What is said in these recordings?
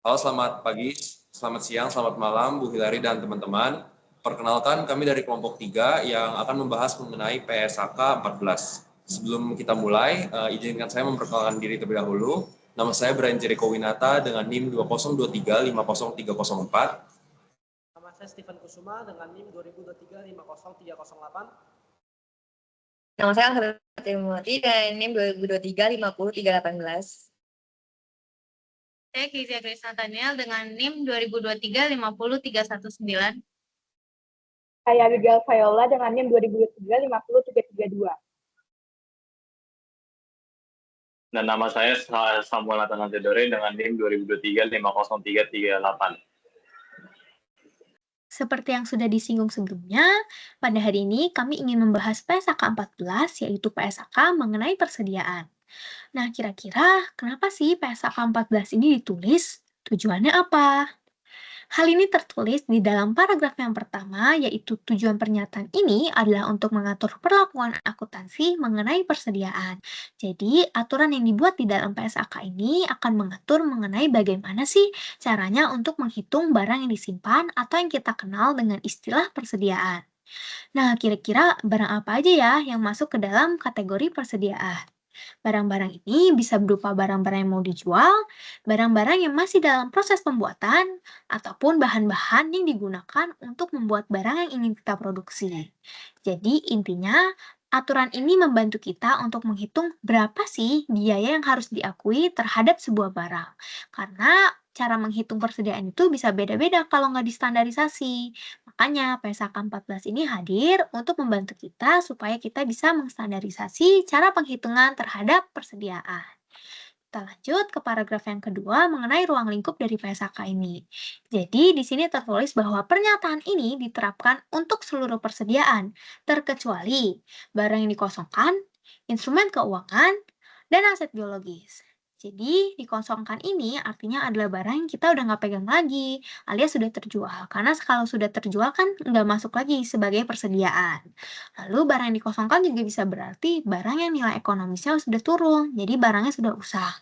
Halo, selamat pagi, selamat siang, selamat malam, Bu Hilary dan teman-teman. Perkenalkan, kami dari kelompok 3 yang akan membahas mengenai PSAK 14. Sebelum kita mulai, izinkan saya memperkenalkan diri terlebih dahulu. Nama saya Brian Jericho Winata dengan NIM 2023-50304. Nama saya Steven Kusuma dengan NIM 2023-50308. Nama saya Angga Timothy dan NIM 2023-50318. Saya Kezia Grace Nathaniel dengan NIM 2023-50319. Saya Abigail Viola dengan NIM 2023-50332. Dan nama saya Samuel Nathan Antedore dengan NIM 2023-50338. Seperti yang sudah disinggung sebelumnya, pada hari ini kami ingin membahas PSAK 14, yaitu PSAK mengenai persediaan. Nah, kira-kira kenapa sih PSAK 14 ini ditulis? Tujuannya apa? Hal ini tertulis di dalam paragraf yang pertama, yaitu tujuan pernyataan ini adalah untuk mengatur perlakuan akuntansi mengenai persediaan. Jadi, aturan yang dibuat di dalam PSAK ini akan mengatur mengenai bagaimana sih caranya untuk menghitung barang yang disimpan atau yang kita kenal dengan istilah persediaan. Nah, kira-kira barang apa aja ya yang masuk ke dalam kategori persediaan? Barang-barang ini bisa berupa barang-barang yang mau dijual, barang-barang yang masih dalam proses pembuatan, ataupun bahan-bahan yang digunakan untuk membuat barang yang ingin kita produksi. Jadi intinya, aturan ini membantu kita untuk menghitung berapa sih biaya yang harus diakui terhadap sebuah barang. Karena cara menghitung persediaan itu bisa beda-beda kalau nggak distandarisasi. Makanya PSAK 14 ini hadir untuk membantu kita supaya kita bisa mengstandarisasi cara penghitungan terhadap persediaan. Kita lanjut ke paragraf yang kedua mengenai ruang lingkup dari PSAK ini. Jadi, di sini tertulis bahwa pernyataan ini diterapkan untuk seluruh persediaan, terkecuali barang yang dikosongkan, instrumen keuangan, dan aset biologis. Jadi, dikosongkan ini artinya adalah barang yang kita udah nggak pegang lagi, alias sudah terjual. Karena kalau sudah terjual kan nggak masuk lagi sebagai persediaan. Lalu barang yang dikosongkan juga bisa berarti barang yang nilai ekonomisnya sudah turun, jadi barangnya sudah usang.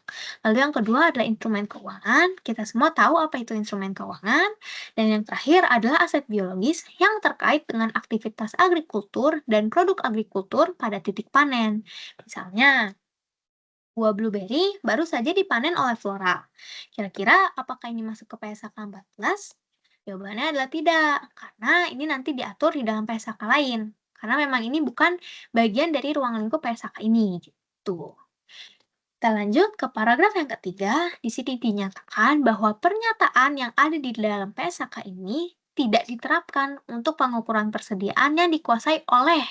Lalu yang kedua adalah instrumen keuangan. Kita semua tahu apa itu instrumen keuangan. Dan yang terakhir adalah aset biologis yang terkait dengan aktivitas agrikultur dan produk agrikultur pada titik panen. Misalnya, buah blueberry baru saja dipanen oleh Flora. Kira-kira apakah ini masuk ke PSAK 14? Jawabannya adalah tidak, karena ini nanti diatur di dalam PSAK lain. Karena memang ini bukan bagian dari ruang lingkup PSAK ini. Gitu. Kita lanjut ke paragraf yang ketiga. Di sini dinyatakan bahwa pernyataan yang ada di dalam PSAK ini tidak diterapkan untuk pengukuran persediaan yang dikuasai oleh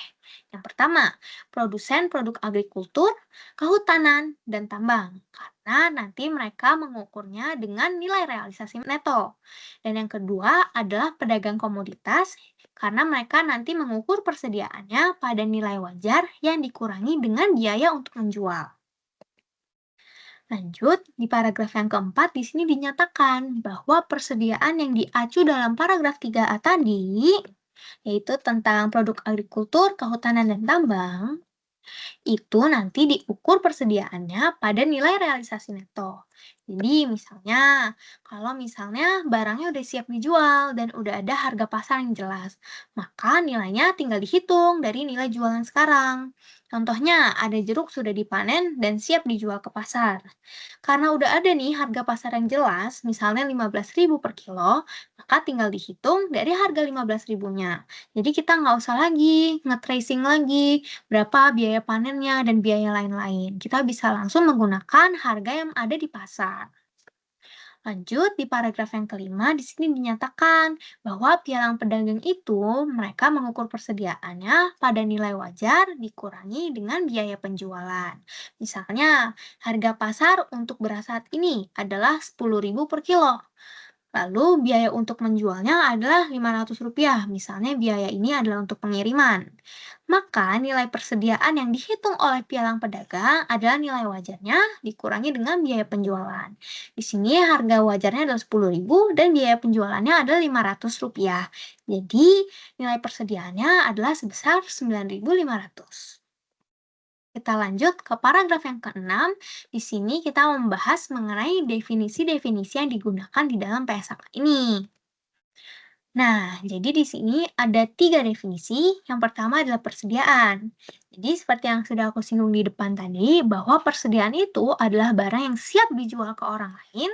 yang pertama, produsen produk agrikultur, kehutanan, dan tambang. Karena nanti mereka mengukurnya dengan nilai realisasi neto. Dan yang kedua adalah pedagang komoditas, karena mereka nanti mengukur persediaannya pada nilai wajar yang dikurangi dengan biaya untuk menjual. Lanjut, di paragraf yang keempat, di sini dinyatakan bahwa persediaan yang diacu dalam paragraf 3A tadi, yaitu tentang produk agrikultur, kehutanan, dan tambang, itu nanti diukur persediaannya pada nilai realisasi neto. Jadi misalnya, kalau misalnya barangnya udah siap dijual dan udah ada harga pasar yang jelas, maka nilainya tinggal dihitung dari nilai jualan sekarang. Contohnya, ada jeruk sudah dipanen dan siap dijual ke pasar. Karena udah ada nih harga pasar yang jelas, misalnya 15.000 per kilo, maka tinggal dihitung dari harga 15.000-nya. Jadi kita nggak usah lagi nge-tracing lagi berapa biaya panennya dan biaya lain-lain. Kita bisa langsung menggunakan harga yang ada di pasar. Lanjut, di paragraf yang kelima, di sini dinyatakan bahwa pialang pedagang itu mereka mengukur persediaannya pada nilai wajar dikurangi dengan biaya penjualan. Misalnya, harga pasar untuk beras saat ini adalah 10.000 per kilo. Lalu biaya untuk menjualnya adalah Rp500. Misalnya biaya ini adalah untuk pengiriman. Maka nilai persediaan yang dihitung oleh pialang pedagang adalah nilai wajarnya dikurangi dengan biaya penjualan. Di sini harga wajarnya adalah 10.000 dan biaya penjualannya adalah Rp500. Jadi nilai persediaannya adalah sebesar 9.500. Kita lanjut ke paragraf yang ke-6. Di sini kita membahas mengenai definisi-definisi yang digunakan di dalam PSAK ini. Nah, jadi di sini ada 3 definisi. Yang pertama adalah persediaan. Jadi seperti yang sudah aku singgung di depan tadi, bahwa persediaan itu adalah barang yang siap dijual ke orang lain,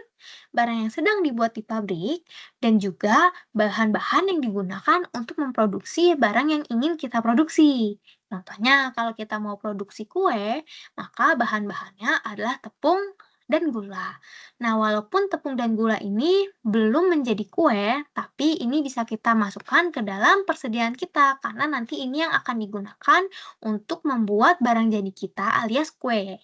barang yang sedang dibuat di pabrik, dan juga bahan-bahan yang digunakan untuk memproduksi barang yang ingin kita produksi. Contohnya, kalau kita mau produksi kue, maka bahan-bahannya adalah tepung dan gula. Nah, walaupun tepung dan gula ini belum menjadi kue, tapi ini bisa kita masukkan ke dalam persediaan kita, karena nanti ini yang akan digunakan untuk membuat barang jadi kita alias kue.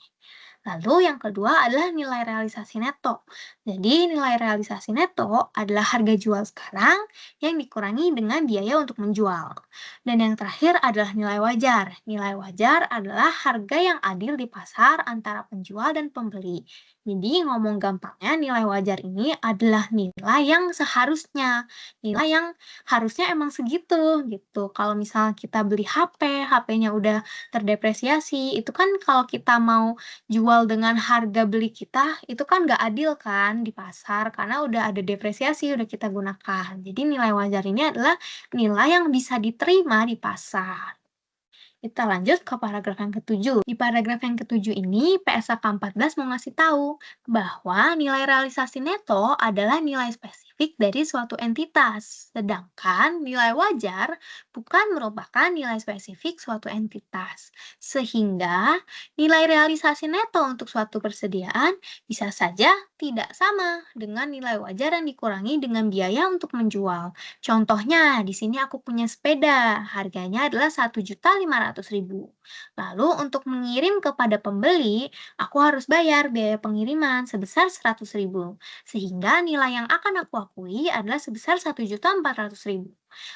Lalu yang kedua adalah nilai realisasi neto. Jadi nilai realisasi neto adalah harga jual sekarang yang dikurangi dengan biaya untuk menjual. Dan yang terakhir adalah nilai wajar. Nilai wajar adalah harga yang adil di pasar antara penjual dan pembeli. Jadi ngomong gampangnya nilai wajar ini adalah nilai yang seharusnya, nilai yang harusnya emang segitu gitu. Kalau misalnya kita beli HP, HP-nya udah terdepresiasi, itu kan kalau kita mau jual dengan harga beli kita, itu kan nggak adil kan di pasar, karena udah ada depresiasi, udah kita gunakan. Jadi nilai wajar ini adalah nilai yang bisa diterima di pasar. Kita lanjut ke paragraf yang ke-7. Di paragraf yang ke-7 ini, PSAK 14 mau ngasih tahu bahwa nilai realisasi neto adalah nilai spesifik dari suatu entitas, sedangkan nilai wajar bukan merupakan nilai spesifik suatu entitas. Sehingga nilai realisasi neto untuk suatu persediaan bisa saja tidak sama dengan nilai wajar yang dikurangi dengan biaya untuk menjual. Contohnya, di sini aku punya sepeda, harganya adalah Rp1.500.000. Lalu untuk mengirim kepada pembeli, aku harus bayar biaya pengiriman sebesar Rp100.000. Sehingga nilai yang akan aku akui adalah sebesar Rp1.400.000.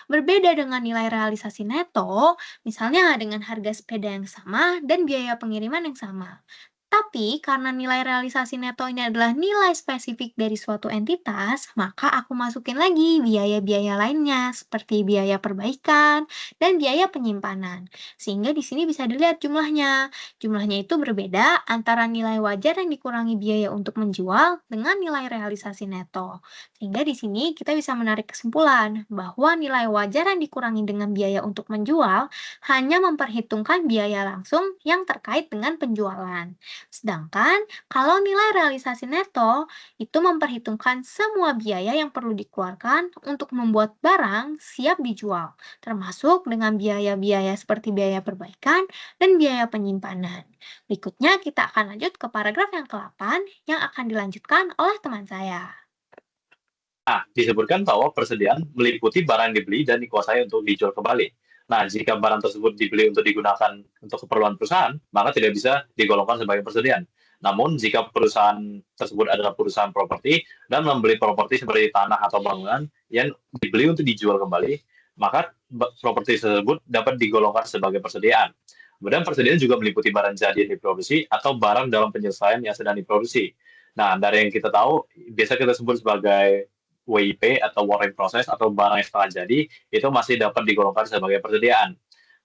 Berbeda dengan nilai realisasi neto, misalnya dengan harga sepeda yang sama dan biaya pengiriman yang sama. Tapi karena nilai realisasi neto ini adalah nilai spesifik dari suatu entitas, maka aku masukin lagi biaya-biaya lainnya seperti biaya perbaikan dan biaya penyimpanan. Sehingga di sini bisa dilihat jumlahnya. Jumlahnya itu berbeda antara nilai wajar yang dikurangi biaya untuk menjual dengan nilai realisasi neto. Sehingga di sini kita bisa menarik kesimpulan bahwa nilai wajar yang dikurangi dengan biaya untuk menjual hanya memperhitungkan biaya langsung yang terkait dengan penjualan. Sedangkan kalau nilai realisasi neto itu memperhitungkan semua biaya yang perlu dikeluarkan untuk membuat barang siap dijual, termasuk dengan biaya-biaya seperti biaya perbaikan dan biaya penyimpanan. Berikutnya kita akan lanjut ke paragraf yang ke-8 yang akan dilanjutkan oleh teman saya. Nah, disebutkan bahwa persediaan meliputi barang yang dibeli dan dikuasai untuk dijual kembali. Nah, jika barang tersebut dibeli untuk digunakan untuk keperluan perusahaan, maka tidak bisa digolongkan sebagai persediaan. Namun, jika perusahaan tersebut adalah perusahaan properti dan membeli properti seperti tanah atau bangunan yang dibeli untuk dijual kembali, maka properti tersebut dapat digolongkan sebagai persediaan. Kemudian persediaan juga meliputi barang jadi yang diproduksi atau barang dalam penyelesaian yang sedang diproduksi. Nah, dari yang kita tahu, biasa kita sebut sebagai WIP atau work in process atau barang yang setengah jadi, itu masih dapat digolongkan sebagai persediaan.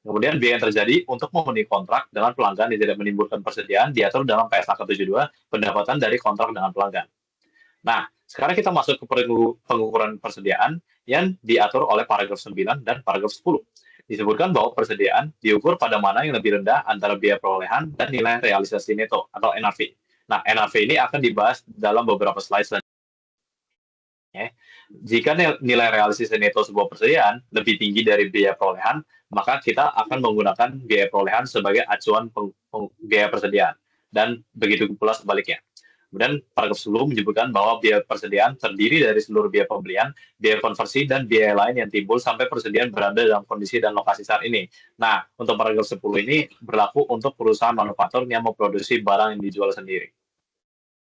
Kemudian biaya yang terjadi untuk memenuhi kontrak dengan pelanggan yang tidak menimbulkan persediaan diatur dalam PSAK 72 pendapatan dari kontrak dengan pelanggan. Nah, sekarang kita masuk ke pengukuran persediaan yang diatur oleh paragraf 9 dan paragraf 10. Disebutkan bahwa persediaan diukur pada mana yang lebih rendah antara biaya perolehan dan nilai realisasi neto atau NRV. Nah, NRV ini akan dibahas dalam beberapa slide selanjutnya. Jika nilai realisasi neto sebuah persediaan lebih tinggi dari biaya perolehan, maka kita akan menggunakan biaya perolehan sebagai acuan biaya persediaan. Dan begitu pula sebaliknya. Kemudian paragraf 10 menyebutkan bahwa biaya persediaan terdiri dari seluruh biaya pembelian, biaya konversi, dan biaya lain yang timbul sampai persediaan berada dalam kondisi dan lokasi saat ini. Nah, untuk paragraf 10 ini berlaku untuk perusahaan manufaktur yang memproduksi barang yang dijual sendiri.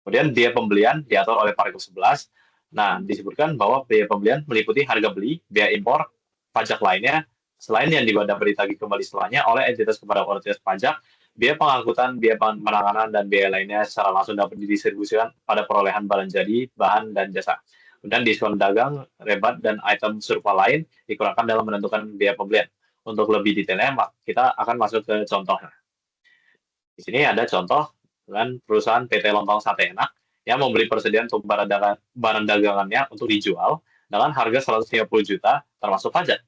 Kemudian biaya pembelian diatur oleh paragraf 11. Nah, disebutkan bahwa biaya pembelian meliputi harga beli, biaya impor, pajak lainnya, selain yang dapat ditagih kembali setelahnya oleh entitas kepada otoritas pajak, biaya pengangkutan, biaya penanganan, dan biaya lainnya secara langsung dapat didistribusikan pada perolehan barang jadi, bahan, dan jasa. Kemudian diskon dagang, rebat, dan item serupa lain dikurangkan dalam menentukan biaya pembelian. Untuk lebih detailnya, kita akan masuk ke contohnya. Di sini ada contoh dengan perusahaan PT Lontong Sate Enak yang membeli persediaan untuk barang dagangannya untuk dijual dengan harga 130 juta termasuk pajak.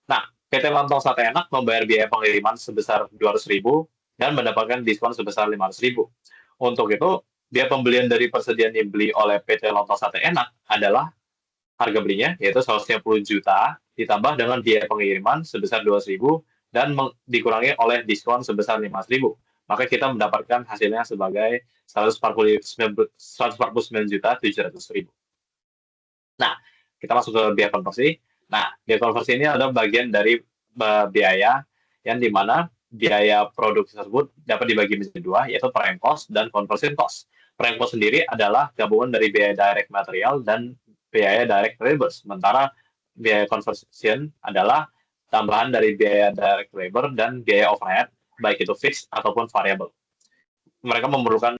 Nah, PT Lontong Sate Enak membayar biaya pengiriman sebesar 200.000 dan mendapatkan diskon sebesar 500.000. Untuk itu, biaya pembelian dari persediaan yang dibeli oleh PT Lontong Sate Enak adalah harga belinya yaitu 130 juta ditambah dengan biaya pengiriman sebesar 200.000 dan dikurangi oleh diskon sebesar 500.000. Maka kita mendapatkan hasilnya sebagai 149.700.000. Nah, kita masuk ke biaya konversi. Nah, biaya konversi ini adalah bagian dari biaya yang dimana biaya produk tersebut dapat dibagi menjadi dua, yaitu prime cost dan conversion cost. Prime cost sendiri adalah gabungan dari biaya direct material dan biaya direct labor. Sementara biaya conversion adalah tambahan dari biaya direct labor dan biaya overhead, baik itu fixed ataupun variable. Mereka memerlukan.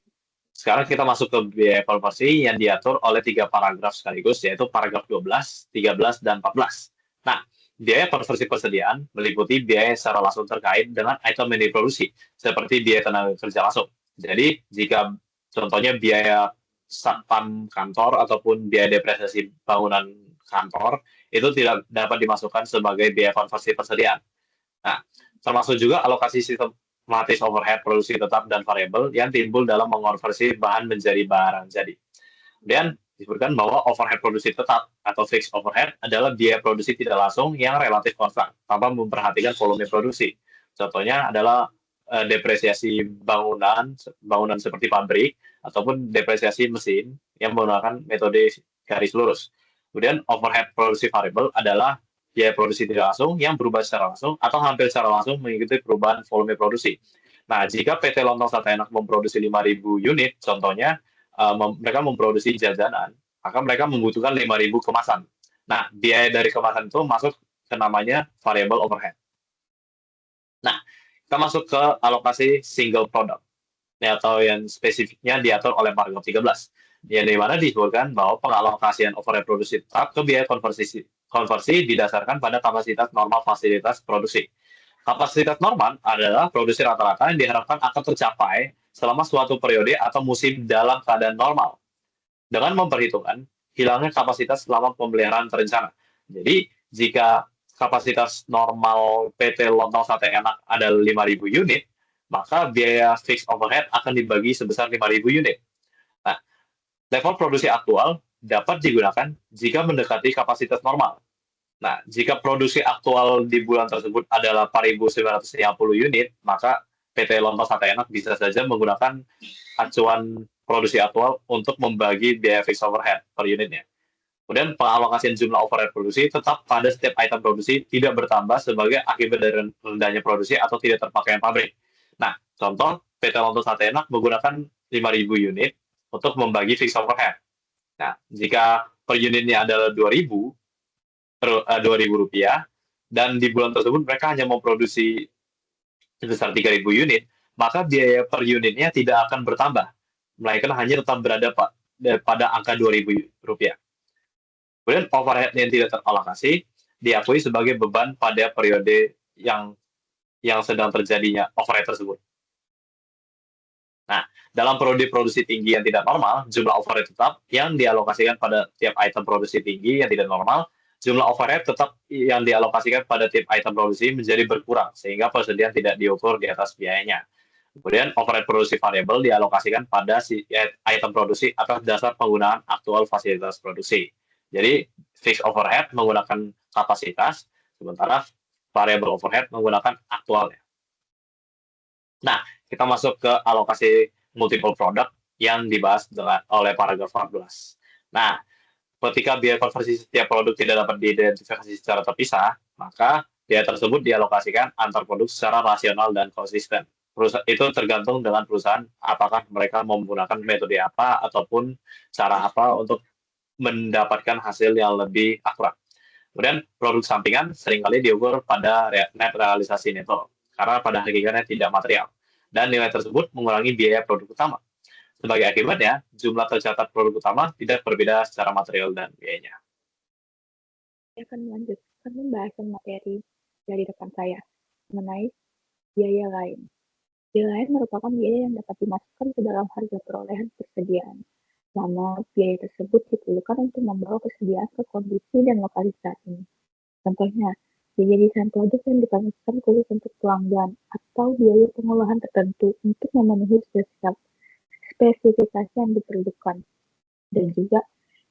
Sekarang kita masuk ke biaya konversi yang diatur oleh 3 paragraf sekaligus, yaitu paragraf 12, 13, dan 14. Nah, biaya konversi persediaan meliputi biaya secara langsung terkait dengan item yang diproduksi, seperti biaya tenaga kerja langsung. Jadi, jika contohnya biaya satpam kantor ataupun biaya depresiasi bangunan kantor, itu tidak dapat dimasukkan sebagai biaya konversi persediaan. Nah, termasuk juga alokasi sistem sistematis overhead produksi tetap dan variabel yang timbul dalam mengonversi bahan menjadi barang jadi. Kemudian disebutkan bahwa overhead produksi tetap atau fixed overhead adalah biaya produksi tidak langsung yang relatif konstan tanpa memperhatikan volume produksi. Contohnya adalah depresiasi bangunan seperti pabrik ataupun depresiasi mesin yang menggunakan metode garis lurus. Kemudian overhead produksi variabel adalah biaya produksi tidak langsung yang berubah secara langsung atau hampir secara langsung mengikuti perubahan volume produksi. Nah, jika PT Lontong Sate Enak memproduksi 5.000 unit, contohnya mereka memproduksi jajanan, maka mereka membutuhkan 5.000 kemasan. Nah, biaya dari kemasan itu masuk ke namanya variable overhead. Nah, kita masuk ke alokasi single product, atau yang spesifiknya diatur oleh paragraf 13. Yang dimana disebutkan bahwa pengalokasian overhead produksi tetap ke biaya konversi didasarkan pada kapasitas normal fasilitas produksi. Kapasitas normal adalah produksi rata-rata yang diharapkan akan tercapai selama suatu periode atau musim dalam keadaan normal, dengan memperhitungkan hilangnya kapasitas selama pemeliharaan terencana. Jadi, jika kapasitas normal PT Lontong Sate Enak ada 5.000 unit, maka biaya fixed overhead akan dibagi sebesar 5.000 unit. Nah, level produksi aktual dapat digunakan jika mendekati kapasitas normal. Nah, jika produksi aktual di bulan tersebut adalah 4.950 unit, maka PT Lontong Sate Enak bisa saja menggunakan acuan produksi aktual untuk membagi biaya fixed overhead per unitnya. Kemudian pengalokasian jumlah overhead produksi tetap pada setiap item produksi tidak bertambah sebagai akibat dari rendahnya produksi atau tidak terpakainya pabrik. Nah, contoh PT Lontong Sate Enak menggunakan 5.000 unit untuk membagi fixed overhead. Nah, jika per unitnya adalah 2.000 rupiah, dan di bulan tersebut mereka hanya memproduksi sebesar 3.000 unit, maka biaya per unitnya tidak akan bertambah, melainkan hanya tetap berada pada angka 2.000 rupiah. Kemudian overhead yang tidak teralokasi diakui sebagai beban pada periode yang sedang terjadinya overhead tersebut. Nah, dalam periode produksi tinggi yang tidak normal, jumlah overhead tetap yang dialokasikan pada tiap item produksi tinggi yang tidak normal, jumlah overhead tetap yang dialokasikan pada tiap item produksi menjadi berkurang, sehingga persediaan tidak diukur di atas biayanya. Kemudian overhead produksi variabel dialokasikan pada item produksi atas dasar penggunaan aktual fasilitas produksi. Jadi, fixed overhead menggunakan kapasitas, sementara variable overhead menggunakan aktualnya. Nah, kita masuk ke alokasi multiple product yang dibahas oleh paragraf 14. Nah, ketika biaya konversi setiap produk tidak dapat diidentifikasi secara terpisah, maka biaya tersebut dialokasikan antar produk secara rasional dan konsisten. Itu tergantung dengan perusahaan apakah mereka menggunakan metode apa ataupun cara apa untuk mendapatkan hasil yang lebih akurat. Kemudian produk sampingan seringkali diukur pada net realisasi neto, karena pada hakikatnya tidak material, dan nilai tersebut mengurangi biaya produk utama. Sebagai akibatnya, jumlah tercatat produk utama tidak berbeda secara material dan biayanya. Saya akan melanjutkan pembahasan materi dari rekan saya mengenai biaya lain. Biaya lain merupakan biaya yang dapat dimasukkan ke dalam harga perolehan persediaan, selama biaya tersebut diperlukan untuk membawa persediaan ke kondisi dan lokalisasi. Contohnya, biaya desain produk yang dikenakan khusus untuk pelanggan, atau biaya pengolahan tertentu untuk memenuhi spesifikasi yang diperlukan. Dan juga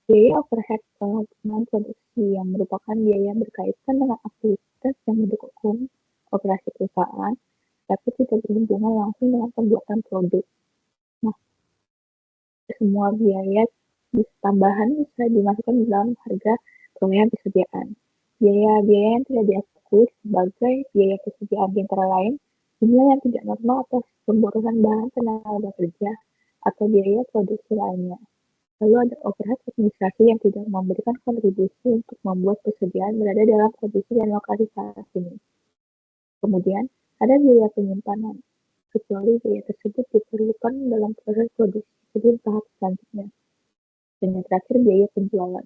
biaya overhead pengembangan produksi yang merupakan biaya yang berkaitan dengan aktivitas yang mendukung operasi perusahaan, tapi tidak berhubungan langsung dengan pembuatan produk. Nah, semua biaya tambahan bisa dimasukkan di dalam harga perolehan persediaan. Biaya-biaya yang tidak diakui sebagai biaya persediaan di antara lain, jumlah yang tidak normal atas pemborosan bahan tenaga kerja, atau biaya produksi lainnya. Lalu ada overhead administrasi yang tidak memberikan kontribusi untuk membuat persediaan berada dalam kondisi dan lokalisasi ini. Kemudian, ada biaya penyimpanan, kecuali biaya tersebut diperlukan dalam proses produksi sebelum tahap selanjutnya. Dan yang terakhir, biaya penjualan.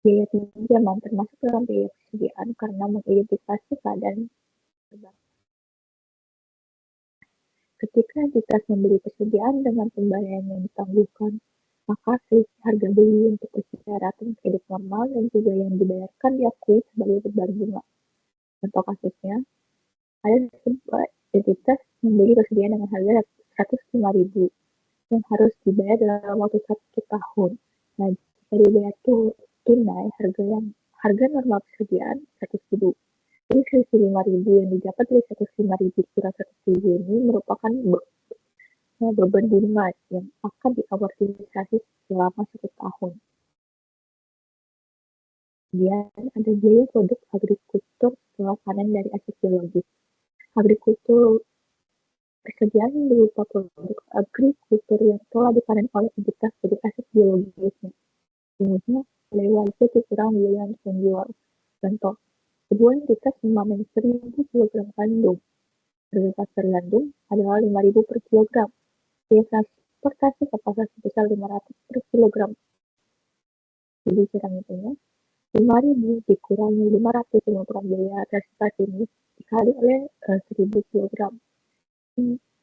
Biaya pinjaman termasuk dalam biaya persediaan karena mengidentifikasi keadaan terbatas. Ketika entitas membeli persediaan dengan pembayaran yang ditangguhkan, maka selisih harga beli untuk persyaratan kredit normal dan juga yang dibayarkan diakui sebagai beban bunga. Contoh kasusnya, ada sebuah entitas membeli persediaan dengan harga 105.000 yang harus dibayar dalam waktu 1 tahun. Nah, jika dibayar tunai, harga normal persediaan 100.000. Jadi selisih 5.000 yang didapat dari 105.000 kurang 100.000 ini merupakan beban bunga yang akan diamortisasi selama 1 tahun. Kemudian ada biaya produk agrikultur setelah panen dari aset biologis. Agrikultur persediaan berupa produk agrikultur yang telah dipanen oleh entitas dari aset biologisnya. Kemudian oleh wajib dikurang biaya untuk menjual. Contoh, sebuah entitas memanen 1.000 kg gandum. Harga pasar gandum adalah 5.000 per kilogram. Biaya transportasi ke pasar sebesar 500 per kilogram. Jadi cara ngitungnya, 5.000 dikurangi 500 yang merupakan biaya transportasi ini dikali oleh 1.000 kilogram.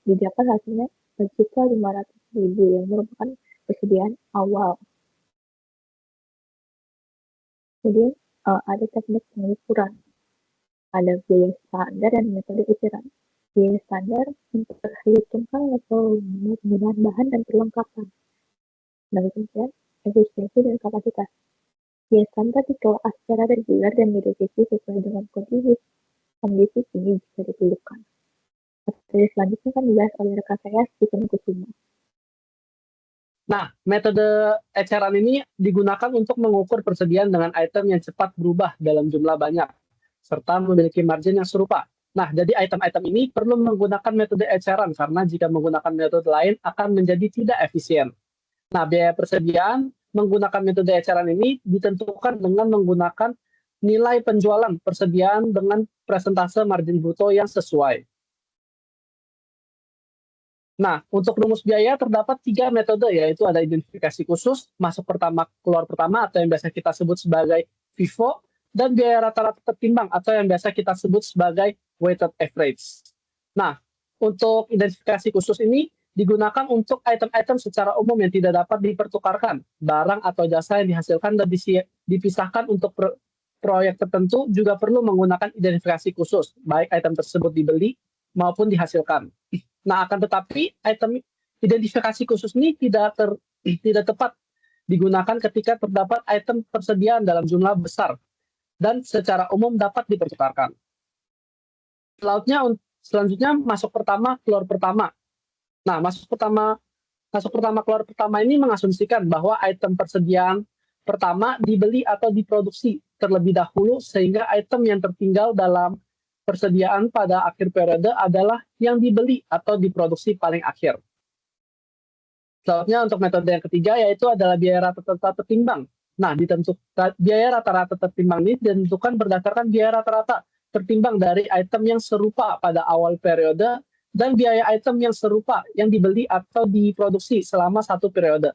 Didapat hasilnya 1.500.000 yang merupakan persediaan awal. Kemudian ada teknik pengukuran. Ada biaya standar dan metode eceran. Biaya standar memperhitungkan level penggunaan bahan dan perlengkapan. Dan kemudian efisiensi dan kapasitas. Biaya standar dikelola secara reguler dan direvisi sesuai dengan kondisi ini jika diperlukan. Materi selanjutnya kan dibahas oleh rekan saya, Stephen Kusuma. Nah, metode eceran ini digunakan untuk mengukur persediaan dengan item yang cepat berubah dalam jumlah banyak, serta memiliki margin yang serupa. Nah, jadi item-item ini perlu menggunakan metode eceran, karena jika menggunakan metode lain akan menjadi tidak efisien. Nah, biaya persediaan menggunakan metode eceran ini ditentukan dengan menggunakan nilai penjualan persediaan dengan persentase margin bruto yang sesuai. Nah, untuk rumus biaya terdapat 3 metode, yaitu ada identifikasi khusus, masuk pertama, keluar pertama, atau yang biasa kita sebut sebagai FIFO, dan biaya rata-rata tertimbang, atau yang biasa kita sebut sebagai weighted average. Nah, untuk identifikasi khusus ini digunakan untuk item-item secara umum yang tidak dapat dipertukarkan. Barang atau jasa yang dihasilkan dan dipisahkan untuk proyek tertentu juga perlu menggunakan identifikasi khusus, baik item tersebut dibeli maupun dihasilkan. Nah, akan tetapi item identifikasi khusus ini tidak tepat digunakan ketika terdapat item persediaan dalam jumlah besar dan secara umum dapat dipertukarkan. Selanjutnya masuk pertama, keluar pertama. Nah, masuk pertama, keluar pertama ini mengasumsikan bahwa item persediaan pertama dibeli atau diproduksi terlebih dahulu, sehingga item yang tertinggal dalam persediaan pada akhir periode adalah yang dibeli atau diproduksi paling akhir. Selanjutnya untuk metode yang ketiga, yaitu adalah biaya rata-rata tertimbang. Nah, biaya rata-rata tertimbang ini ditentukan berdasarkan biaya rata-rata tertimbang dari item yang serupa pada awal periode dan biaya item yang serupa yang dibeli atau diproduksi selama 1 periode.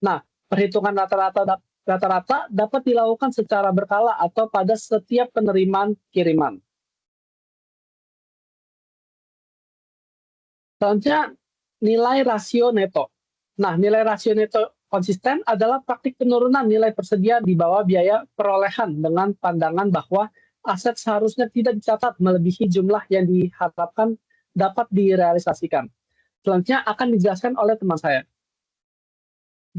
Nah, perhitungan rata-rata dapat dilakukan secara berkala atau pada setiap penerimaan kiriman. Selanjutnya, nilai rasio neto. Nah, nilai rasio neto konsisten adalah praktik penurunan nilai tersedia di bawah biaya perolehan dengan pandangan bahwa aset seharusnya tidak dicatat melebihi jumlah yang diharapkan dapat direalisasikan. Selanjutnya akan dijelaskan oleh teman saya.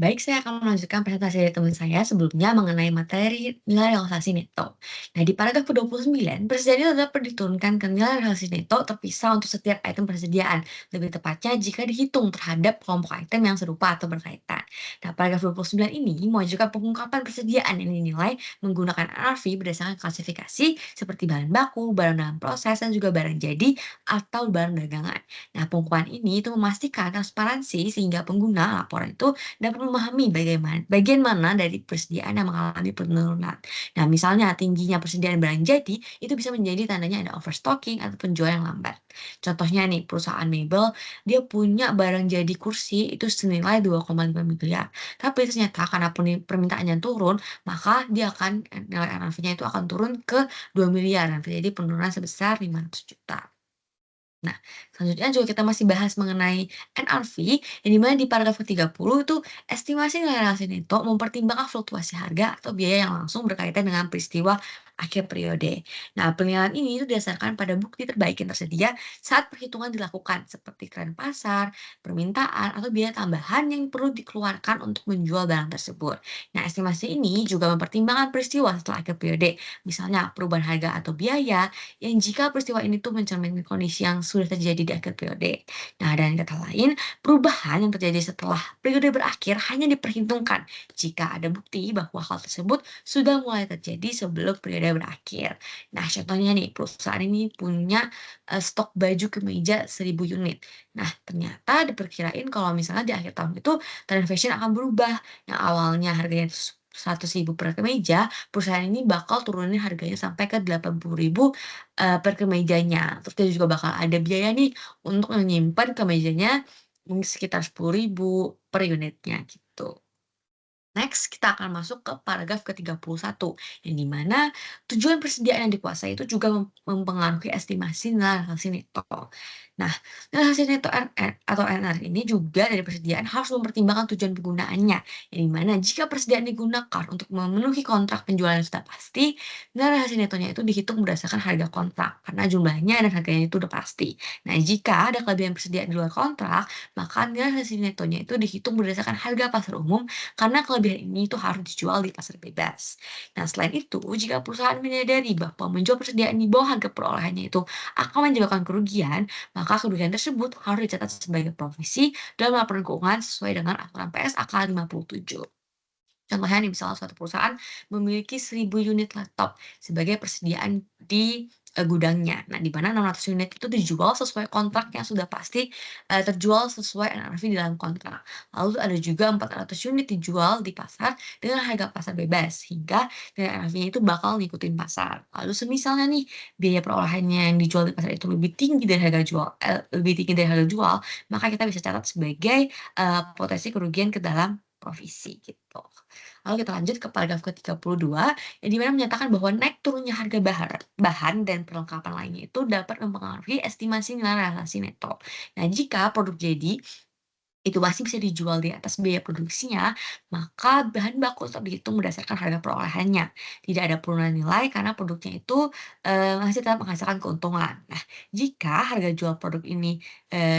Baik, saya akan melanjutkan presentasi dari teman saya sebelumnya mengenai materi nilai realisasi neto. Nah, di paragraf ke-29, persediaan itu dapat diturunkan ke nilai realisasi neto terpisah untuk setiap item persediaan, lebih tepatnya jika dihitung terhadap kelompok item yang serupa atau berkaitan. Nah, paragraf 29 ini mewajibkan pengungkapan persediaan yang dinilai menggunakan NRV berdasarkan klasifikasi seperti bahan baku, barang dalam proses, dan juga barang jadi atau barang dagangan. Nah, pengungkapan ini itu memastikan transparansi sehingga pengguna laporan itu dapat memahami bagian mana dari persediaan yang mengalami penurunan. Nah, misalnya tingginya persediaan barang jadi, itu bisa menjadi tandanya ada overstocking atau penjualan yang lambat. Contohnya nih, perusahaan mebel, dia punya barang jadi kursi itu senilai 2,5 miliar. Tapi ternyata karena permintaannya turun, maka dia akan nilai NAV-nya itu akan turun ke 2 miliar dan terjadi penurunan sebesar 500 juta. Nah, selanjutnya juga kita masih bahas mengenai NRV, yang dimana di paragraf ke-30 itu estimasi nilai realisasi neto mempertimbangkan fluktuasi harga atau biaya yang langsung berkaitan dengan peristiwa akhir periode. Nah, penilaian ini itu didasarkan pada bukti terbaik yang tersedia saat perhitungan dilakukan, seperti tren pasar, permintaan, atau biaya tambahan yang perlu dikeluarkan untuk menjual barang tersebut. Nah, estimasi ini juga mempertimbangkan peristiwa setelah akhir periode, misalnya perubahan harga atau biaya, yang jika peristiwa ini tuh mencerminkan kondisi yang sudah terjadi di akhir periode. Nah, dan kata lain, perubahan yang terjadi setelah periode berakhir hanya diperhitungkan jika ada bukti bahwa hal tersebut sudah mulai terjadi sebelum periode berakhir. Nah, contohnya nih, perusahaan ini punya stok baju kemeja 1000 unit. Nah, ternyata diperkirain kalau misalnya di akhir tahun itu tren fashion akan berubah. Yang awalnya harganya 100.000 per kemeja, perusahaan ini bakal turunin harganya sampai ke 80.000 per kemejanya. Terus dia juga bakal ada biaya nih untuk menyimpan kemejanya sekitar 10.000 per unitnya gitu. Next, kita akan masuk ke paragraf ke-31, yang dimana tujuan persediaan yang dikuasai itu juga mempengaruhi estimasi nilai hasil neto. Nah, nilai hasil neto NR atau NR ini juga dari persediaan harus mempertimbangkan tujuan penggunaannya, yang dimana jika persediaan digunakan untuk memenuhi kontrak penjualan yang sudah pasti, nilai hasil netonya itu dihitung berdasarkan harga kontrak, karena jumlahnya dan harganya itu udah pasti. Nah, jika ada kelebihan persediaan di luar kontrak, maka nilai hasil netonya itu dihitung berdasarkan harga pasar umum karena kelebihan ini itu harus dijual di pasar bebas. Nah, selain itu, jika perusahaan menyadari bahwa menjual persediaan di bawah harga perolehannya itu akan menyebabkan kerugian, maka kerugian tersebut harus dicatat sebagai provisi dalam laporan keuangan sesuai dengan aturan PSAK 57. Contohnya nih, misalnya suatu perusahaan memiliki 1000 unit laptop sebagai persediaan di gudangnya. Nah, di mana 600 unit itu dijual sesuai kontrak yang sudah pasti terjual sesuai NRV di dalam kontrak. Lalu ada juga 400 unit dijual di pasar dengan harga pasar bebas, sehingga nilai NRV-nya itu bakal ngikutin pasar. Lalu semisalnya nih, biaya perolehannya yang dijual di pasar itu lebih tinggi dari harga jual, lebih tinggi dari harga jual, maka kita bisa catat sebagai potensi kerugian ke dalam provisi gitu. Lalu kita lanjut ke paragraf ke-32, yang dimana menyatakan bahwa naik turunnya harga bahan dan perlengkapan lainnya itu dapat mempengaruhi estimasi nilai realisasi neto. Nah, jika produk jadi itu masih bisa dijual di atas biaya produksinya, maka bahan baku tetap dihitung berdasarkan harga perolehannya. Tidak ada penurunan nilai karena produknya itu masih tetap menghasilkan keuntungan. Nah, jika harga jual produk ini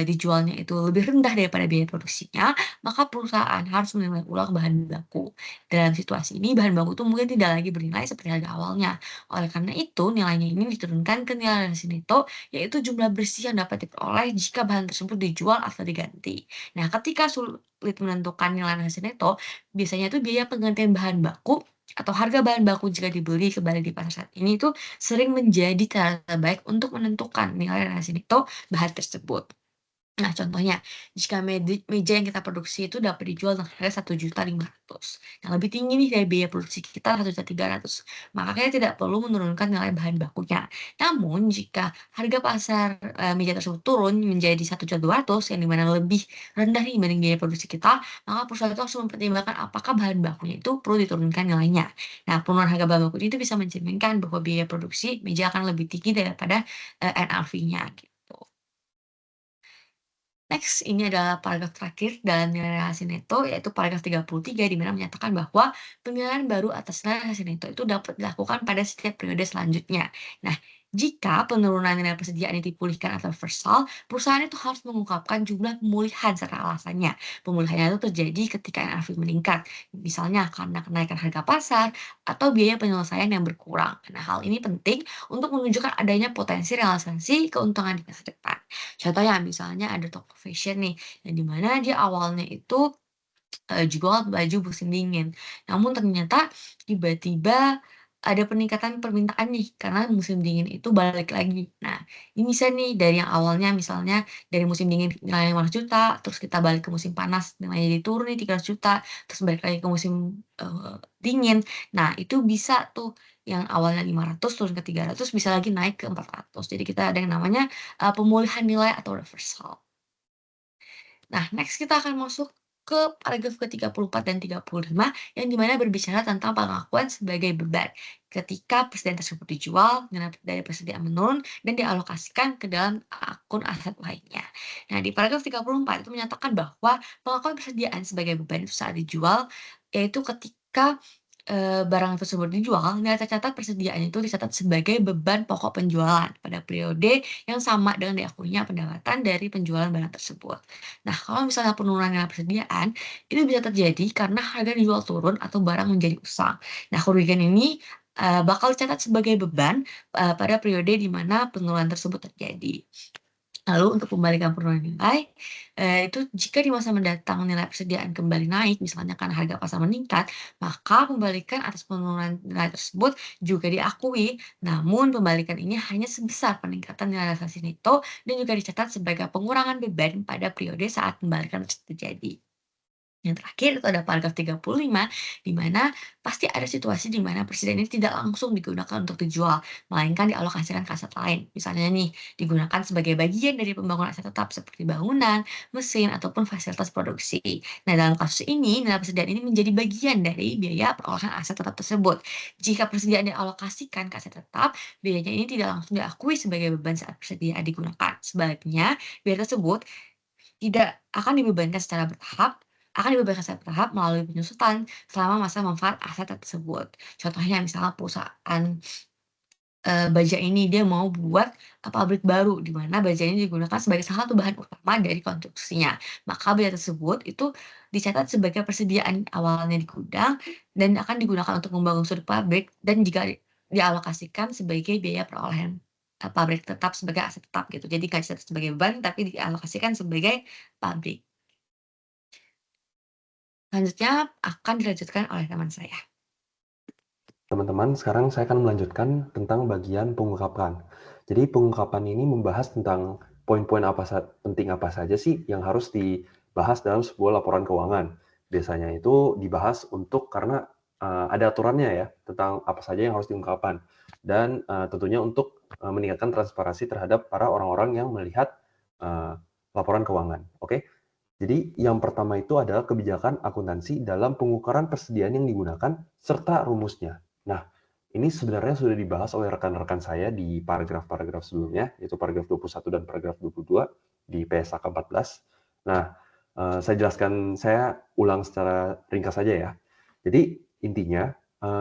dijualnya itu lebih rendah daripada biaya produksinya, maka perusahaan harus menilai ulang bahan baku. Dalam situasi ini, bahan baku itu mungkin tidak lagi bernilai seperti harga awalnya. Oleh karena itu, nilainya ini diturunkan ke nilai realisasi neto, yaitu jumlah bersih yang dapat diperoleh jika bahan tersebut dijual atau diganti. Nah, ketika sulit menentukan nilai hasil neto, biasanya itu biaya penggantian bahan baku atau harga bahan baku jika dibeli kembali di pasar saat ini itu sering menjadi cara terbaik untuk menentukan nilai hasil neto bahan tersebut. Nah, contohnya, jika meja yang kita produksi itu dapat dijual dengan harga 1.500.000. Nah, lebih tinggi nih dari biaya produksi kita 1.300.000. Maka kita tidak perlu menurunkan nilai bahan bakunya. Namun, jika harga pasar meja tersebut turun menjadi 1.200.000 yang dimana lebih rendah nih dibanding biaya produksi kita, maka perusahaan itu harus mempertimbangkan apakah bahan bakunya itu perlu diturunkan nilainya. Nah, penurunan harga bahan baku itu bisa mencerminkan bahwa biaya produksi meja akan lebih tinggi daripada NRV-nya gitu. Next, ini adalah paragraf terakhir dalam nilai realisasi neto, yaitu paragraf 33, di mana menyatakan bahwa penilaian baru atas nilai realisasi neto itu dapat dilakukan pada setiap periode selanjutnya. Nah, jika penurunan nilai persediaan ini dipulihkan atau reversal, perusahaan itu harus mengungkapkan jumlah pemulihan serta alasannya. Pemulihannya itu terjadi ketika NAV meningkat, misalnya karena kenaikan harga pasar atau biaya penyelesaian yang berkurang. Nah, hal ini penting untuk menunjukkan adanya potensi realisasi keuntungan di masa depan. Contohnya misalnya ada toko fashion nih, yang di mana dia awalnya itu, jual baju musim dingin. Namun ternyata tiba-tiba ada peningkatan permintaan nih, karena musim dingin itu balik lagi. Nah, ini bisa nih dari yang awalnya misalnya dari musim dingin nilainya 500 juta, terus kita balik ke musim panas nilainya jadi turun nih 300 juta, terus balik lagi ke musim, dingin. Nah, itu bisa tuh yang awalnya 500 turun ke 300 bisa lagi naik ke 400. Jadi kita ada yang namanya, pemulihan nilai atau reversal. Nah, next kita akan masuk ke paragraf ke-34 dan 35 yang dimana berbicara tentang pengakuan sebagai beban. Ketika persediaan tersebut dijual, nilai dari persediaan menurun dan dialokasikan ke dalam akun aset lainnya. Nah, di paragraf 34 itu menyatakan bahwa pengakuan persediaan sebagai beban itu saat dijual, yaitu ketika barang tersebut dijual, nilai tercatat persediaan itu dicatat sebagai beban pokok penjualan pada periode yang sama dengan diakuinya pendapatan dari penjualan barang tersebut. Nah, kalau misalnya penurunan nilai persediaan, itu bisa terjadi karena harga dijual turun atau barang menjadi usang. Nah, kerugian ini, bakal dicatat sebagai beban, pada periode di mana penurunan tersebut terjadi. Lalu untuk pembalikan penurunan nilai, itu jika di masa mendatang nilai persediaan kembali naik, misalnya karena harga pasar meningkat, maka pembalikan atas penurunan nilai tersebut juga diakui. Namun pembalikan ini hanya sebesar peningkatan nilai realisasi neto dan juga dicatat sebagai pengurangan beban pada periode saat pembalikan terjadi. Yang terakhir itu ada paragraf 35, di mana pasti ada situasi di mana persediaan ini tidak langsung digunakan untuk dijual, melainkan dialokasikan ke aset lain. Misalnya nih, digunakan sebagai bagian dari pembangunan aset tetap seperti bangunan, mesin, ataupun fasilitas produksi. Nah, dalam kasus ini, nilai persediaan ini menjadi bagian dari biaya perolahan aset tetap tersebut. Jika persediaan dialokasikan ke aset tetap, biayanya ini tidak langsung diakui sebagai beban saat persediaan digunakan. Sebaliknya, biaya tersebut tidak akan dibebankan secara bertahap melalui penyusutan selama masa manfaat aset tersebut. Contohnya misalnya perusahaan, baja ini dia mau buat, pabrik baru di mana baja ini digunakan sebagai salah satu bahan utama dari konstruksinya. Maka biaya tersebut itu dicatat sebagai persediaan awalnya di gudang dan akan digunakan untuk membangun suatu pabrik dan juga dialokasikan sebagai biaya perolehan, pabrik tetap sebagai aset tetap gitu. Jadi nggak dicatat sebagai beban tapi dialokasikan sebagai pabrik. Selanjutnya akan dilanjutkan oleh teman saya. Teman-teman, sekarang saya akan melanjutkan tentang bagian pengungkapan. Jadi pengungkapan ini membahas tentang poin-poin penting apa saja sih yang harus dibahas dalam sebuah laporan keuangan. Biasanya itu dibahas karena ada aturannya ya tentang apa saja yang harus diungkapkan dan tentunya untuk meningkatkan transparansi terhadap para orang-orang yang melihat laporan keuangan. Oke? Jadi yang pertama itu adalah kebijakan akuntansi dalam pengukuran persediaan yang digunakan serta rumusnya. Nah, ini sebenarnya sudah dibahas oleh rekan-rekan saya di paragraf-paragraf sebelumnya, yaitu paragraf 21 dan paragraf 22 di PSAK 14. Nah, saya ulang secara ringkas saja ya. Jadi intinya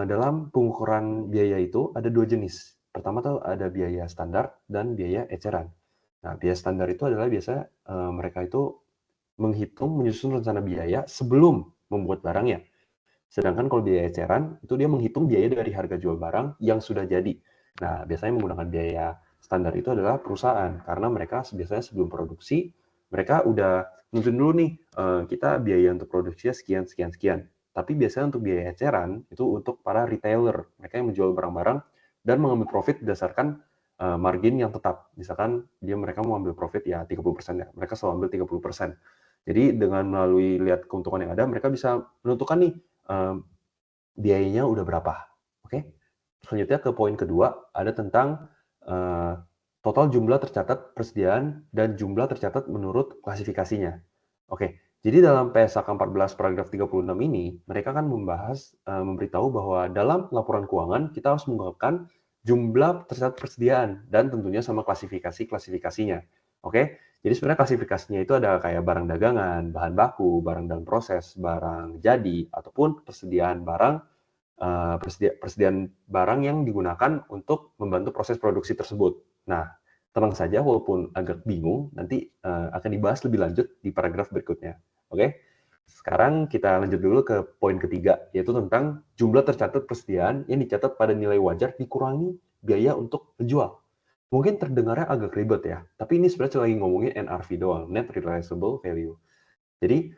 dalam pengukuran biaya itu ada dua jenis. Pertama tuh ada biaya standar dan biaya eceran. Nah, biaya standar itu adalah biasa mereka itu menyusun rencana biaya sebelum membuat barangnya. Sedangkan kalau biaya eceran, itu dia menghitung biaya dari harga jual barang yang sudah jadi. Nah, biasanya menggunakan biaya standar itu adalah perusahaan, karena mereka biasanya sebelum produksi, mereka udah nuntun dulu nih, kita biaya untuk produksinya sekian, sekian, sekian. Tapi biasanya untuk biaya eceran, itu untuk para retailer, mereka yang menjual barang-barang dan mengambil profit berdasarkan margin yang tetap. Misalkan mereka mau ambil profit ya 30% ya, mereka selalu ambil 30%. Jadi dengan melalui lihat keuntungan yang ada, mereka bisa menentukan nih biayanya udah berapa. Oke? Selanjutnya ke poin kedua, ada tentang total jumlah tercatat persediaan dan jumlah tercatat menurut klasifikasinya. Oke, jadi dalam PSAK 14 paragraf 36 ini, mereka kan memberitahu bahwa dalam laporan keuangan kita harus mengungkapkan jumlah tercatat persediaan dan tentunya sama klasifikasinya. Oke, Jadi sebenarnya klasifikasinya itu ada kayak barang dagangan, bahan baku, barang dalam proses, barang jadi, ataupun persediaan barang persediaan barang yang digunakan untuk membantu proses produksi tersebut. Nah, tenang saja walaupun agak bingung, nanti akan dibahas lebih lanjut di paragraf berikutnya. Oke? Sekarang kita lanjut dulu ke poin ketiga, yaitu tentang jumlah tercatat persediaan yang dicatat pada nilai wajar dikurangi biaya untuk menjual. Mungkin terdengarnya agak ribet ya, tapi ini sebenarnya lagi ngomongin NRV doang, Net Realizable Value. Jadi,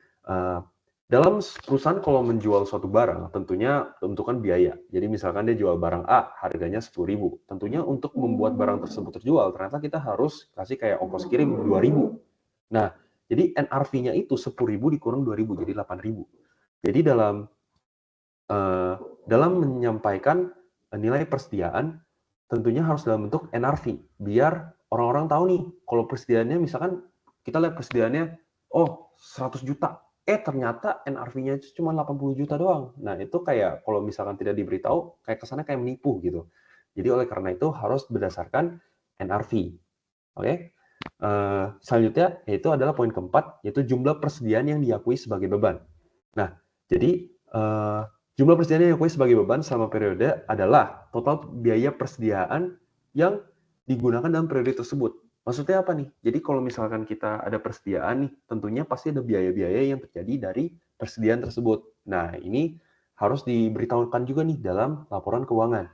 dalam perusahaan kalau menjual suatu barang, tentunya tentukan biaya. Jadi misalkan dia jual barang A, harganya 10.000. Tentunya untuk membuat barang tersebut terjual, ternyata kita harus kasih kayak ongkos kirim 2.000. Nah, jadi NRV-nya itu 10.000 dikurang 2.000, jadi 8.000. Jadi dalam menyampaikan nilai persediaan, tentunya harus dalam bentuk NRV, biar orang-orang tahu nih, kalau persediaannya misalkan kita lihat persediaannya, oh 100 juta, ternyata NRV-nya itu cuma 80 juta doang. Nah itu kayak kalau misalkan tidak diberitahu, kayak kesannya kayak menipu gitu. Jadi oleh karena itu harus berdasarkan NRV. Oke. Selanjutnya yaitu adalah poin keempat, yaitu jumlah persediaan yang diakui sebagai beban. Nah, jadi jumlah persediaan yang diakui sebagai beban selama periode adalah total biaya persediaan yang digunakan dalam periode tersebut. Maksudnya apa nih? Jadi kalau misalkan kita ada persediaan nih, tentunya pasti ada biaya-biaya yang terjadi dari persediaan tersebut. Nah, ini harus diberitahukan juga nih dalam laporan keuangan.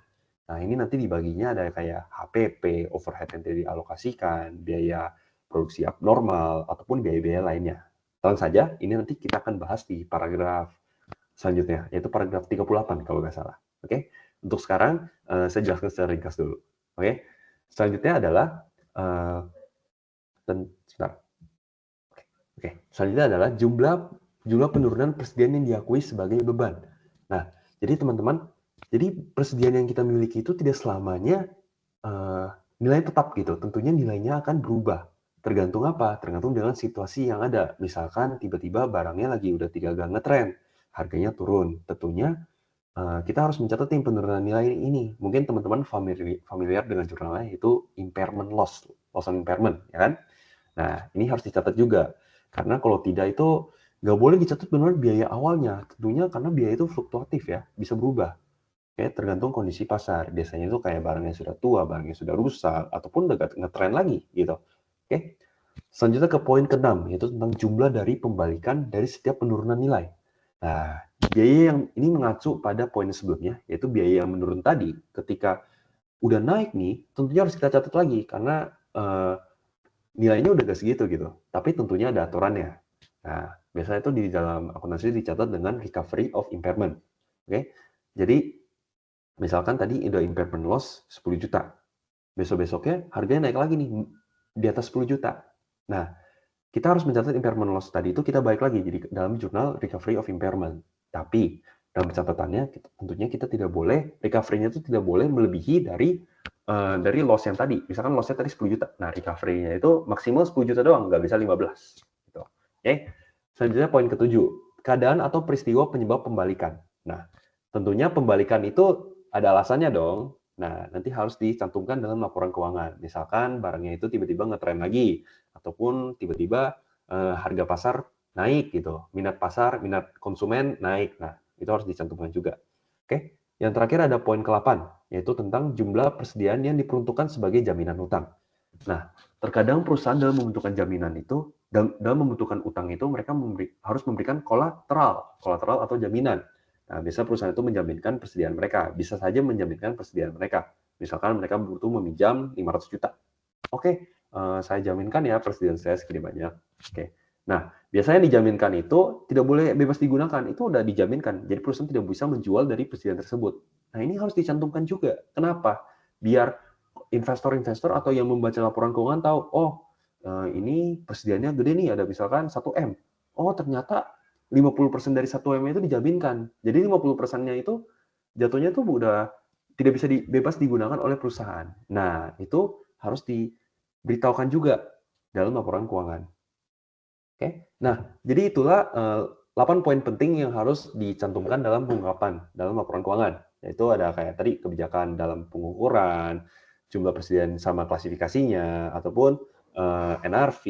Nah, ini nanti dibaginya ada kayak HPP, overhead yang tidak dialokasikan, biaya produksi abnormal, ataupun biaya-biaya lainnya. Tenang saja, ini nanti kita akan bahas di paragraf selanjutnya, yaitu paragraf 38 kalau nggak salah. Oke, untuk sekarang saya jelaskan secara ringkas dulu. Oke, selanjutnya adalah selanjutnya adalah jumlah penurunan persediaan yang diakui sebagai beban. Nah, jadi teman-teman, jadi persediaan yang kita miliki itu tidak selamanya nilai tetap gitu. Tentunya nilainya akan berubah. Tergantung apa? Tergantung dengan situasi yang ada. Misalkan tiba-tiba barangnya lagi udah tidak ngetren, harganya turun. Tentunya kita harus mencatat penurunan nilai ini. Mungkin teman-teman familiar dengan jurnalnya, itu impairment loss on impairment, ya kan? Nah, ini harus dicatat juga. Karena kalau tidak itu nggak boleh dicatat benar biaya awalnya. Tentunya karena biaya itu fluktuatif ya, bisa berubah. Oke, tergantung kondisi pasar. Biasanya itu kayak barangnya sudah tua, barangnya sudah rusak, ataupun udah ngetren lagi gitu. Oke. Selanjutnya ke poin ke-6, yaitu tentang jumlah dari pembalikan dari setiap penurunan nilai. Nah, biaya yang ini mengacu pada poin sebelumnya, yaitu biaya yang menurun tadi. Ketika udah naik nih, tentunya harus kita catat lagi, karena nilainya udah gak segitu gitu. Tapi tentunya ada aturannya. Nah, biasanya itu di dalam akuntansi dicatat dengan recovery of impairment. Oke. Jadi misalkan tadi udah impairment loss 10 juta. Besok-besoknya harganya naik lagi nih di atas 10 juta. Nah, kita harus mencatat impairment loss tadi itu kita balik lagi jadi dalam jurnal recovery of impairment. Tapi dalam catatannya tentunya kita tidak boleh recovery-nya itu tidak boleh melebihi dari loss yang tadi. Misalkan loss-nya tadi 10 juta. Nah, recovery-nya itu maksimal 10 juta doang, nggak bisa 15 gitu. Oke. Selanjutnya poin ke-7, keadaan atau peristiwa penyebab pembalikan. Nah, tentunya pembalikan itu ada alasannya dong. Nah, nanti harus dicantumkan dalam laporan keuangan. Misalkan barangnya itu tiba-tiba ngetren lagi, ataupun tiba-tiba harga pasar naik gitu. Minat konsumen naik. Nah, itu harus dicantumkan juga. Oke. Yang terakhir ada poin ke-8, yaitu tentang jumlah persediaan yang diperuntukkan sebagai jaminan utang. Nah, terkadang perusahaan dalam membentukkan jaminan itu, dalam membutuhkan utang itu, mereka harus memberikan kolateral atau jaminan. Nah, biasa perusahaan itu menjaminkan persediaan mereka. Bisa saja menjaminkan persediaan mereka. Misalkan mereka butuh meminjam 500 juta. Oke, saya jaminkan ya persediaan saya segini banyak. Oke. Nah, biasanya dijaminkan itu tidak boleh bebas digunakan. Itu udah dijaminkan. Jadi perusahaan tidak bisa menjual dari persediaan tersebut. Nah, ini harus dicantumkan juga. Kenapa? Biar investor-investor atau yang membaca laporan keuangan tahu, oh, ini persediaannya gede nih, ada misalkan 1M. Oh, ternyata 50% dari 1M itu dijaminkan. Jadi 50%-nya itu jatuhnya tuh udah tidak bisa bebas digunakan oleh perusahaan. Nah, itu harus diberitahukan juga dalam laporan keuangan. Oke. Nah, jadi itulah 8 poin penting yang harus dicantumkan dalam pengungkapan dalam laporan keuangan. Yaitu ada kayak tadi kebijakan dalam pengukuran, jumlah persediaan sama klasifikasinya, ataupun NRV,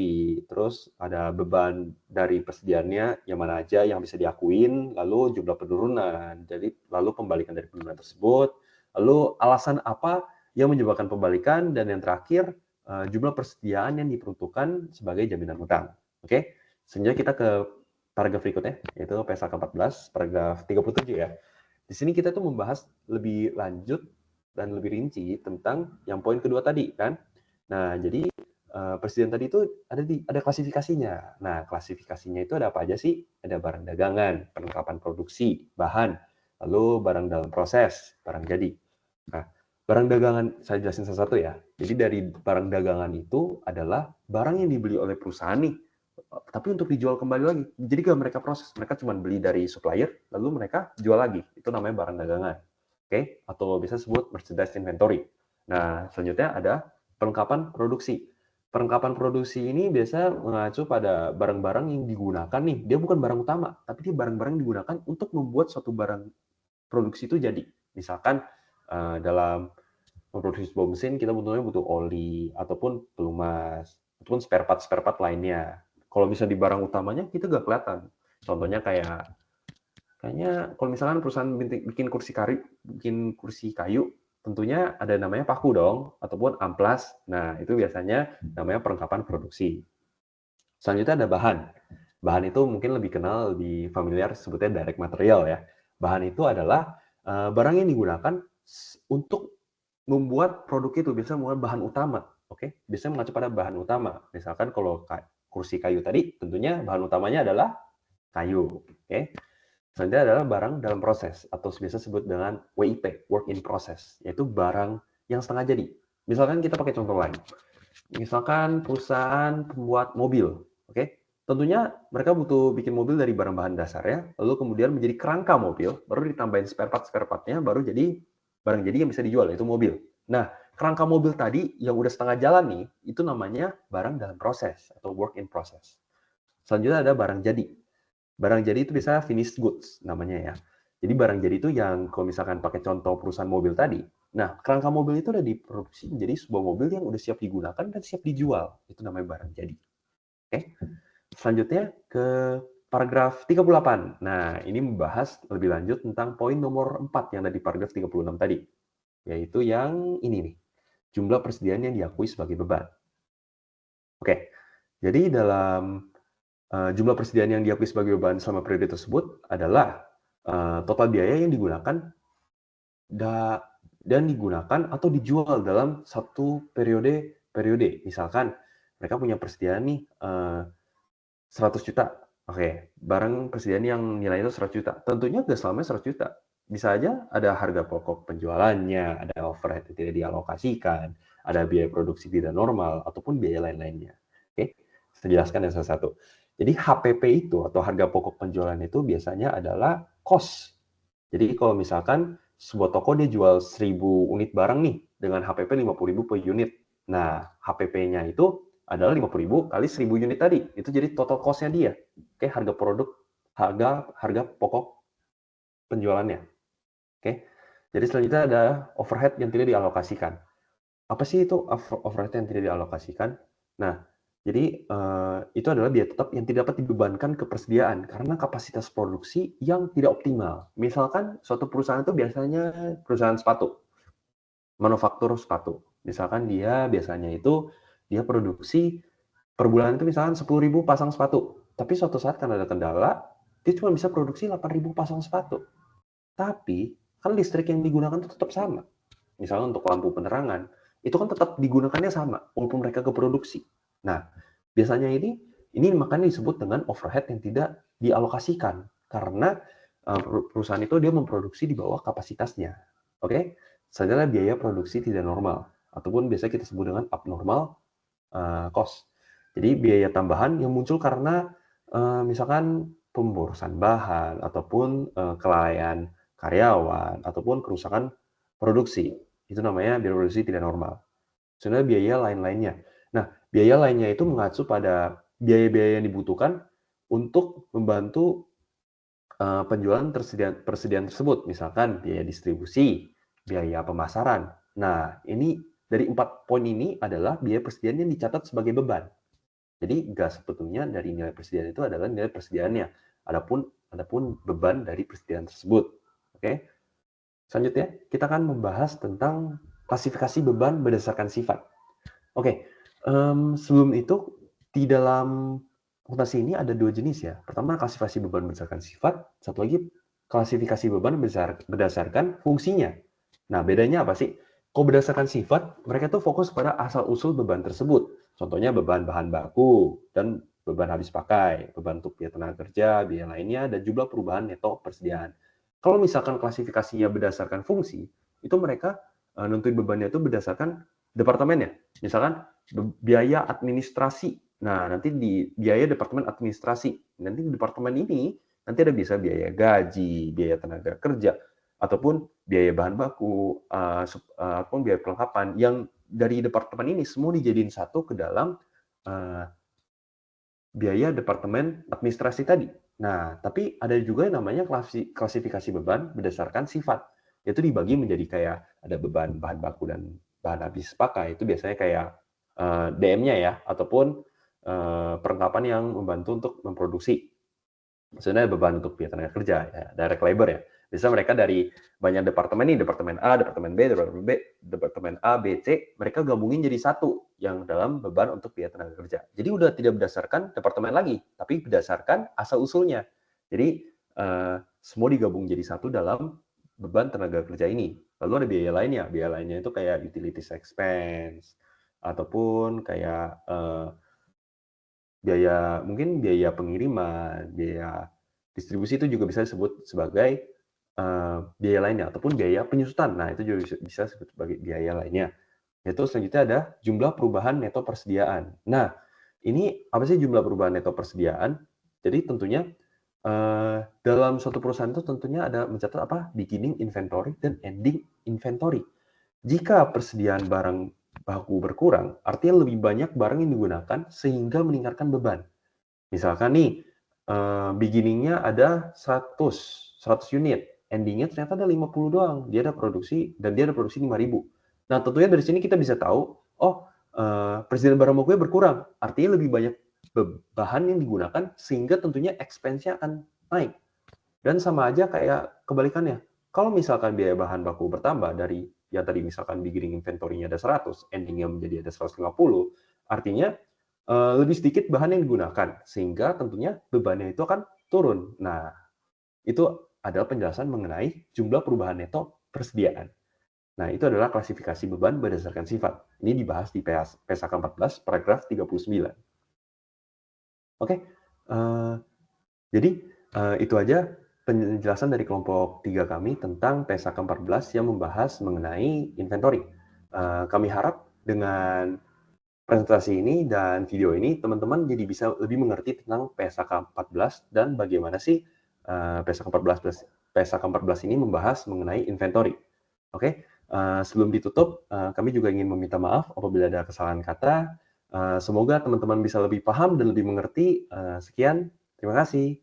terus ada beban dari persediaannya yang mana aja yang bisa diakuin, lalu jumlah penurunan, jadi lalu pembalikan dari penurunan tersebut, lalu alasan apa yang menyebabkan pembalikan, dan yang terakhir jumlah persediaan yang diperuntukkan sebagai jaminan utang. Oke, selanjutnya kita ke paragraf berikutnya, yaitu PSAK 14, paragraf 37 ya. Di sini kita tuh membahas lebih lanjut dan lebih rinci tentang yang poin kedua tadi kan. Nah, jadi presiden tadi itu ada klasifikasinya. Nah, klasifikasinya itu ada apa aja sih? Ada barang dagangan, perlengkapan produksi, bahan, lalu barang dalam proses, barang jadi. Nah, barang dagangan saya jelasin satu-satu ya. Jadi dari barang dagangan itu adalah barang yang dibeli oleh perusahaan nih, tapi untuk dijual kembali lagi. Jadi kalau mereka proses, mereka cuma beli dari supplier, lalu mereka jual lagi. Itu namanya barang dagangan. Oke? Atau bisa sebut merchandise inventory. Nah, selanjutnya ada perlengkapan produksi. Perlengkapan produksi ini biasa mengacu pada barang-barang yang digunakan nih. Dia bukan barang utama, tapi dia barang-barang yang digunakan untuk membuat suatu barang produksi itu jadi. Misalkan dalam memproduksi sebuah mesin, kita butuh oli, ataupun pelumas, ataupun spare part lainnya. Kalau bisa di barang utamanya, kita nggak kelihatan. Contohnya kayaknya kalau misalkan perusahaan bikin kursi kayu, tentunya ada namanya paku dong, ataupun amplas. Nah, itu biasanya namanya perlengkapan produksi. Selanjutnya ada bahan. Bahan itu mungkin lebih kenal, lebih familiar sebutnya direct material ya. Bahan itu adalah barang yang digunakan untuk membuat produk itu, biasanya membuat bahan utama. Oke, biasanya mengacu pada bahan utama. Misalkan kalau kursi kayu tadi, tentunya bahan utamanya adalah kayu. Oke. Selanjutnya adalah barang dalam proses, atau biasa sebut dengan WIP, work in process, yaitu barang yang setengah jadi. Misalkan kita pakai contoh lain. Misalkan perusahaan pembuat mobil, oke? Tentunya mereka butuh bikin mobil dari barang bahan dasarnya, lalu kemudian menjadi kerangka mobil, baru ditambahin spare part-nya, baru jadi barang jadi yang bisa dijual, yaitu mobil. Nah, kerangka mobil tadi yang udah setengah jalan nih, itu namanya barang dalam proses, atau work in process. Selanjutnya ada barang jadi. Barang jadi itu bisa finished goods namanya ya. Jadi barang jadi itu yang kalau misalkan pakai contoh perusahaan mobil tadi, nah kerangka mobil itu udah diproduksi menjadi sebuah mobil yang udah siap digunakan dan siap dijual. Itu namanya barang jadi. Oke. Selanjutnya ke paragraf 38. Nah, ini membahas lebih lanjut tentang poin nomor 4 yang ada di paragraf 36 tadi. Yaitu yang ini nih. Jumlah persediaan yang diakui sebagai beban. Oke. Jadi dalam jumlah persediaan yang diakui sebagai beban selama periode tersebut adalah total biaya yang digunakan dan digunakan atau dijual dalam satu periode. Misalkan mereka punya persediaan nih 100 juta. Oke, barang persediaan yang nilainya itu 100 juta. Tentunya nggak selamanya 100 juta. Bisa aja ada harga pokok penjualannya, ada overhead yang tidak dialokasikan, ada biaya produksi tidak normal, ataupun biaya lain-lainnya. Oke, saya jelaskan yang salah satu. Jadi HPP itu atau harga pokok penjualan itu biasanya adalah cost. Jadi kalau misalkan sebuah toko dia jual 1000 unit barang nih dengan HPP 50.000 per unit. Nah, HPP-nya itu adalah 50.000 kali 1000 unit tadi. Itu jadi total cost-nya dia. Oke, harga produk, harga pokok penjualannya. Oke. Jadi selanjutnya ada overhead yang tidak dialokasikan. Apa sih itu overhead yang tidak dialokasikan? Nah, jadi itu adalah biaya tetap yang tidak dapat dibebankan ke persediaan karena kapasitas produksi yang tidak optimal. Misalkan suatu perusahaan itu biasanya perusahaan sepatu, manufaktur sepatu. Misalkan dia biasanya itu dia produksi per bulan itu misalkan 10.000 pasang sepatu. Tapi suatu saat karena ada kendala, dia cuma bisa produksi 8.000 pasang sepatu. Tapi kan listrik yang digunakan itu tetap sama. Misalnya untuk lampu penerangan, itu kan tetap digunakannya sama walaupun mereka ke produksi. Nah, biasanya ini makanya disebut dengan overhead yang tidak dialokasikan karena perusahaan itu dia memproduksi di bawah kapasitasnya. Oke? Selanjutnya biaya produksi tidak normal ataupun biasa kita sebut dengan abnormal cost. Jadi biaya tambahan yang muncul karena misalkan pemborosan bahan ataupun kelalaian karyawan ataupun kerusakan produksi. Itu namanya biaya produksi tidak normal. Sebenarnya biaya lain-lainnya. Nah, biaya lainnya itu mengacu pada biaya-biaya yang dibutuhkan untuk membantu penjualan persediaan tersebut. Misalkan biaya distribusi, biaya pemasaran. Nah, ini dari 4 poin ini adalah biaya persediaan yang dicatat sebagai beban. Jadi gas sebetulnya dari nilai persediaan itu adalah nilai persediaannya. Adapun beban dari persediaan tersebut. Oke. Selanjutnya kita akan membahas tentang klasifikasi beban berdasarkan sifat. Oke. Sebelum itu di dalam akuntansi ini ada 2 jenis ya. Pertama klasifikasi beban berdasarkan sifat, satu lagi klasifikasi beban berdasarkan fungsinya. Nah, bedanya apa sih? Kalau berdasarkan sifat, mereka tuh fokus pada asal-usul beban tersebut. Contohnya beban bahan baku dan beban habis pakai, beban untuk biaya tenaga kerja, biaya lainnya, dan jumlah perubahan neto persediaan. Kalau misalkan klasifikasinya berdasarkan fungsi, itu mereka nentuin bebannya itu berdasarkan departemennya. Misalkan biaya administrasi. Nah, nanti di biaya departemen administrasi. Nanti di departemen ini nanti ada bisa biaya gaji, biaya tenaga kerja, ataupun biaya bahan baku, ataupun biaya perlengkapan yang dari departemen ini semua dijadiin satu ke dalam biaya departemen administrasi tadi. Nah, tapi ada juga yang namanya klasifikasi beban berdasarkan sifat. Itu dibagi menjadi kayak ada beban bahan baku dan bahan habis pakai. Itu biasanya kayak DM-nya ya, ataupun perlengkapan yang membantu untuk memproduksi. Maksudnya beban untuk biaya tenaga kerja, ya, direct labor ya. Biasanya mereka dari banyak departemen nih, departemen A, departemen B, departemen A, B, C, mereka gabungin jadi satu yang dalam beban untuk biaya tenaga kerja. Jadi udah tidak berdasarkan departemen lagi, tapi berdasarkan asal-usulnya. Jadi semua digabung jadi satu dalam beban tenaga kerja ini. Lalu ada biaya lainnya. Biaya lainnya itu kayak utilities expense, ataupun kayak mungkin biaya pengiriman, biaya distribusi itu juga bisa disebut sebagai biaya lainnya, ataupun biaya penyusutan. Nah, itu juga bisa disebut sebagai biaya lainnya. Yaitu selanjutnya ada jumlah perubahan neto persediaan. Nah, ini apa sih jumlah perubahan neto persediaan? Jadi tentunya dalam suatu perusahaan itu tentunya ada mencatat apa? Beginning inventory dan ending inventory. Jika persediaan barang baku berkurang, artinya lebih banyak barang yang digunakan sehingga meningkatkan beban. Misalkan nih, beginning-nya ada 100 unit, ending-nya ternyata ada 50 doang. Dia ada produksi 5.000. Nah, tentunya dari sini kita bisa tahu, persediaan barang bakunya berkurang, artinya lebih banyak bahan yang digunakan sehingga tentunya expense-nya akan naik. Dan sama aja kayak kebalikannya. Kalau misalkan biaya bahan baku bertambah dari yang tadi misalkan beginning inventory-nya ada 100, ending-nya menjadi ada 150, artinya lebih sedikit bahan yang digunakan, sehingga tentunya bebannya itu akan turun. Nah, itu adalah penjelasan mengenai jumlah perubahan neto persediaan. Nah, itu adalah klasifikasi beban berdasarkan sifat. Ini dibahas di PSAK 14, paragraf 39. Oke, jadi itu aja penjelasan dari kelompok 3 kami tentang PSAK 14 yang membahas mengenai inventory. Kami harap dengan presentasi ini dan video ini, teman-teman jadi bisa lebih mengerti tentang PSAK 14 dan bagaimana sih PSAK 14 ini membahas mengenai inventory. Oke, sebelum ditutup, kami juga ingin meminta maaf apabila ada kesalahan kata. Semoga teman-teman bisa lebih paham dan lebih mengerti. Sekian, terima kasih.